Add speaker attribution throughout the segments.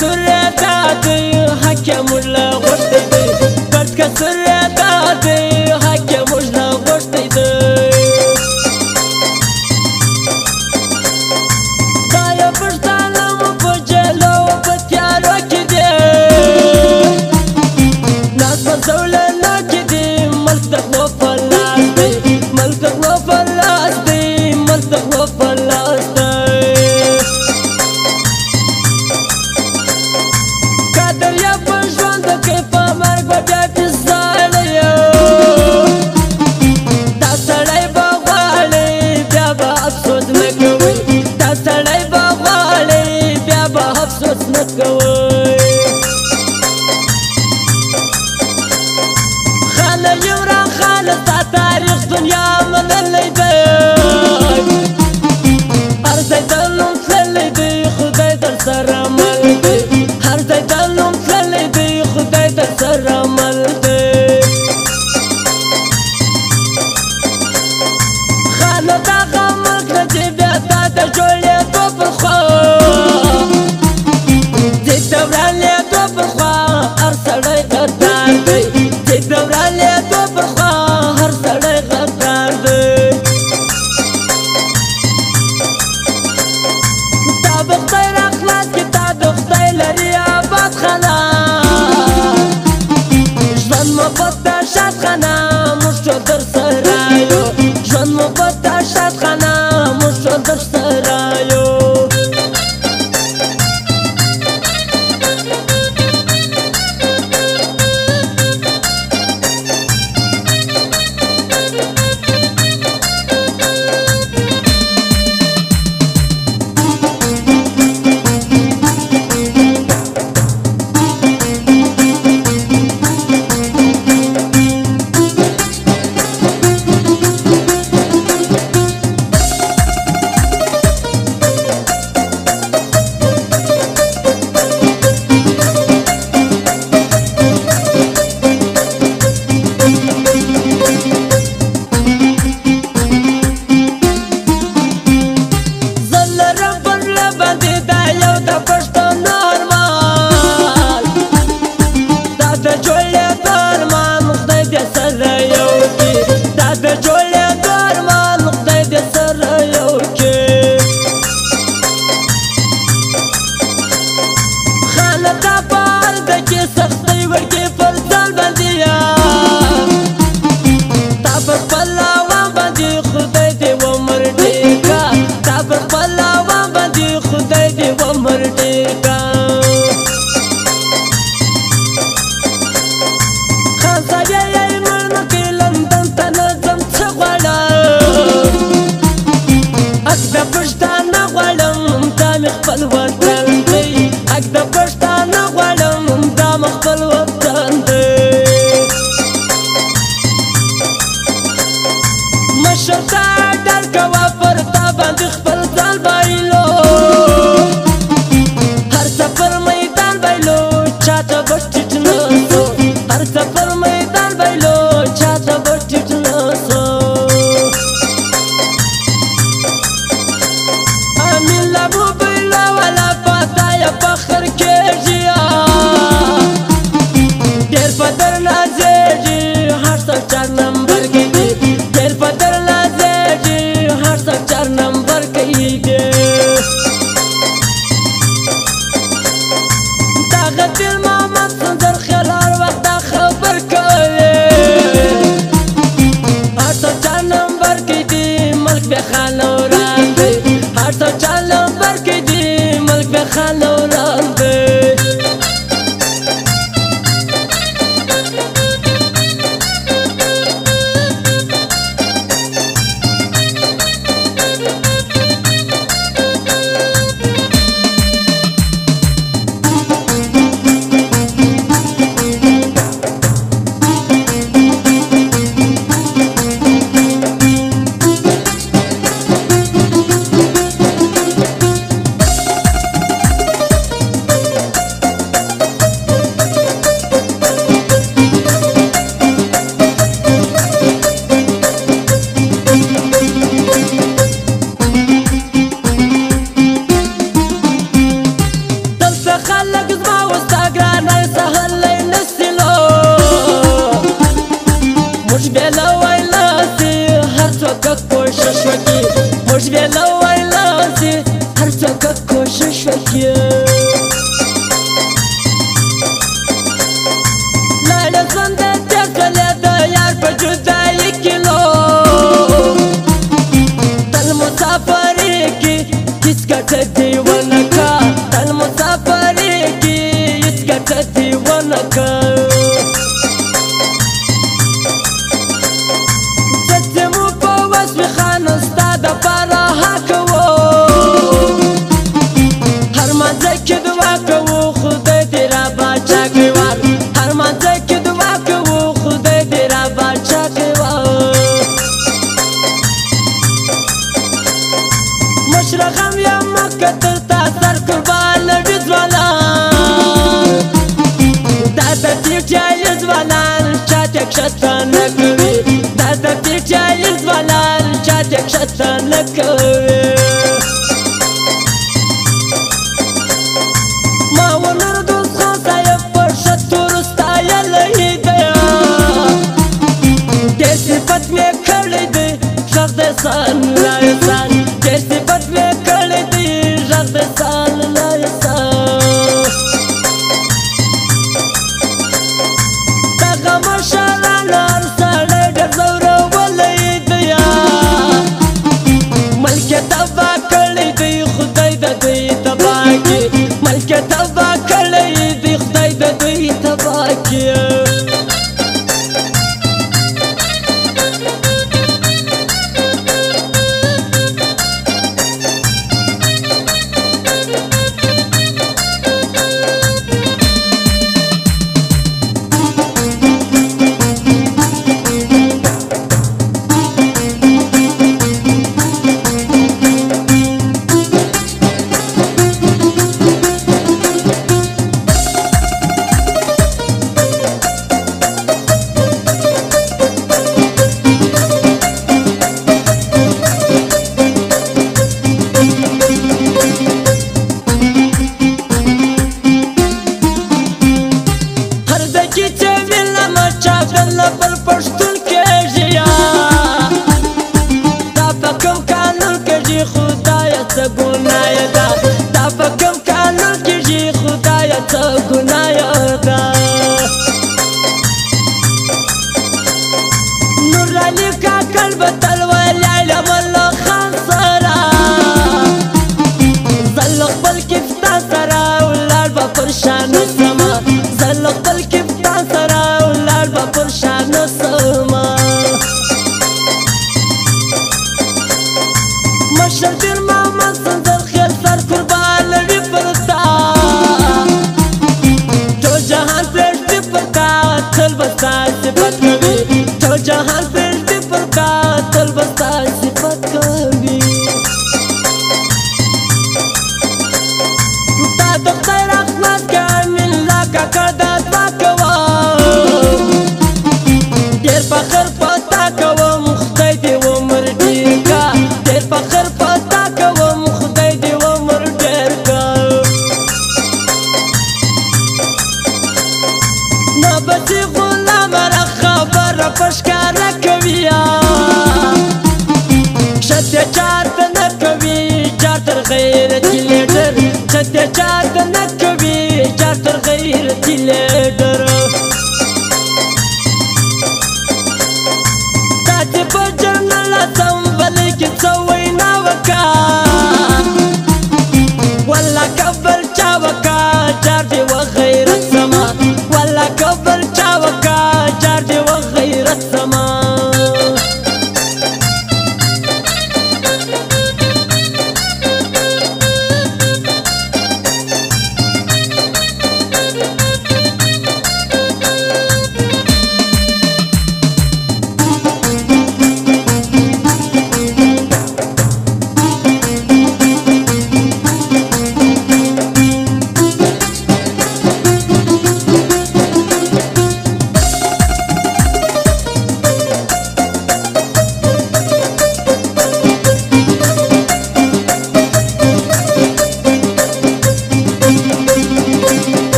Speaker 1: کسر دادی حق مولا غوشتی دی پرد کسر دادی حق مولا غوشتی دی دایا پشتانم په جلو په تیارو کې دی ناز په زولنو کې دی ملک د غلو په لاس دی ملک د غلو په لاس دی ملک د غلو په لاس دی خاله یورا خاله تا تاریخ دنیا منلی دی هر ځای دلوم تللی دی خدای در سره مل دی هر ځای دلوم تللی دی خدای در سره مل دی خاله دغه ملک نه چې بیا تا د جوړېدو پر خوا
Speaker 2: هر
Speaker 1: که کوشش وکړي موږ ویله ویله سي هر څوک که کوشش وکړي لاړه ژوند تېر کړلی د یار په جدایي کې نو تل مسافرېږي هېڅ ګټه دې ونه کړه تل مسافرېږي هېڅ ګټه دې ونه کړه مشرقم یا مکه تر تا سر قربان لړي ځوانان دا د ټیټیالي ځوانان چا ته کښته نه کوي دا د ټیټیالي ځوانان چا ته کښته نه کوي ما ونر دوست خان صاحب پر ښه تورو ستایلی دی ډېر صفت مې کړی دی غږ د سان لایسان ډېر صفت مې کړی دی غږ د سان لایسان دغه مشران هر سړی ډېر ځورولی دی ملک یې تباه کړی دی خدای د دوی تباه کړي ملک یې تباه کړی دی خدای د دوی تباه کړي پر پښتون کېږي دا په کوم قانون کېږي خدایه څه ګناه ده دا په کوم قانون کېږي خدایه څه ګناه ده نور علي کاکړ به تل ویلی له ملا خان سره زه له خپل کپتان سره ولاړ به پر شانو سمه زه له خپل کپتان سره ولاړ به پر شانو سمه مشر پیر محمد سنځر خیر سر قربان لړي پر تا ټول جهان پرېږدي پر تا تل به ستا صفت کوي ټول جهان پرېږدي پر تا تل به ستا صفت کوي تا د خدای رحمت کې امین لا کاکړ دا دعا کوم ډېر فخر په تا کوم خدای دې عمر ډېر کا ډېر فخر په تا کوم خدای دې عمر ډېر کا نه بسې غلام را خبره په ښکاره کوي ښه چاته نه کوي جار تر غیرتي لیډر ښه چاته نه کوي جار تر غیرتي لیډر تاسې په جرنل اسمبلۍ کې څه وینا وکړه والله کبل چا وکړه جار دې و غیرت زما والله کبل چا وکړه جار دې و غیرت زما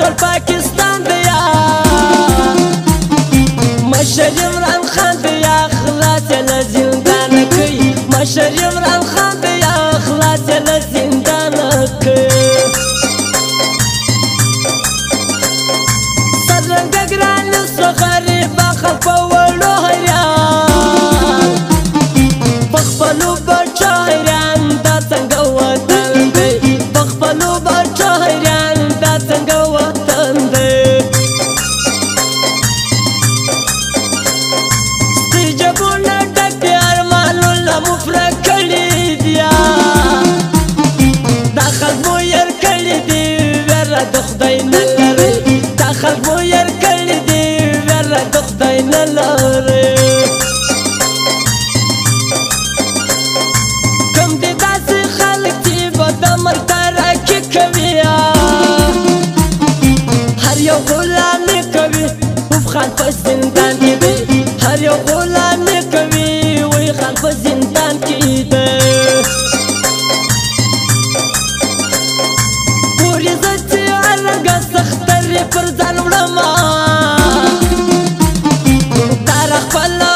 Speaker 1: خپل پاکستان دیا مشر عمران خان دیا خلاص له زندان کوي مشر عمران خان دیا خلاص له زندان کوي سرنګ ګران سره غریب خلک په وړو حیران په خپلو بچو حیران دا څنګه وطن دی په خپلو بچو حیران دا څنګه وطن دی جبونه ډک ارمانونه مو پوره کړي دیا دا خلک مو یار کړي دي ویره د خدای نه لري دا خلک مو یار کړي دي ویره د خدای نه لري کوم دې داسې خلک چې به د مرګ ترقي کوي هر یو غلامي کوي اوف خان په زندان کې دی هر یو غلامي کوي وای خان په زندان کې دی پورې زه چې هرګه سخترې پر ځان وړم تاره خپله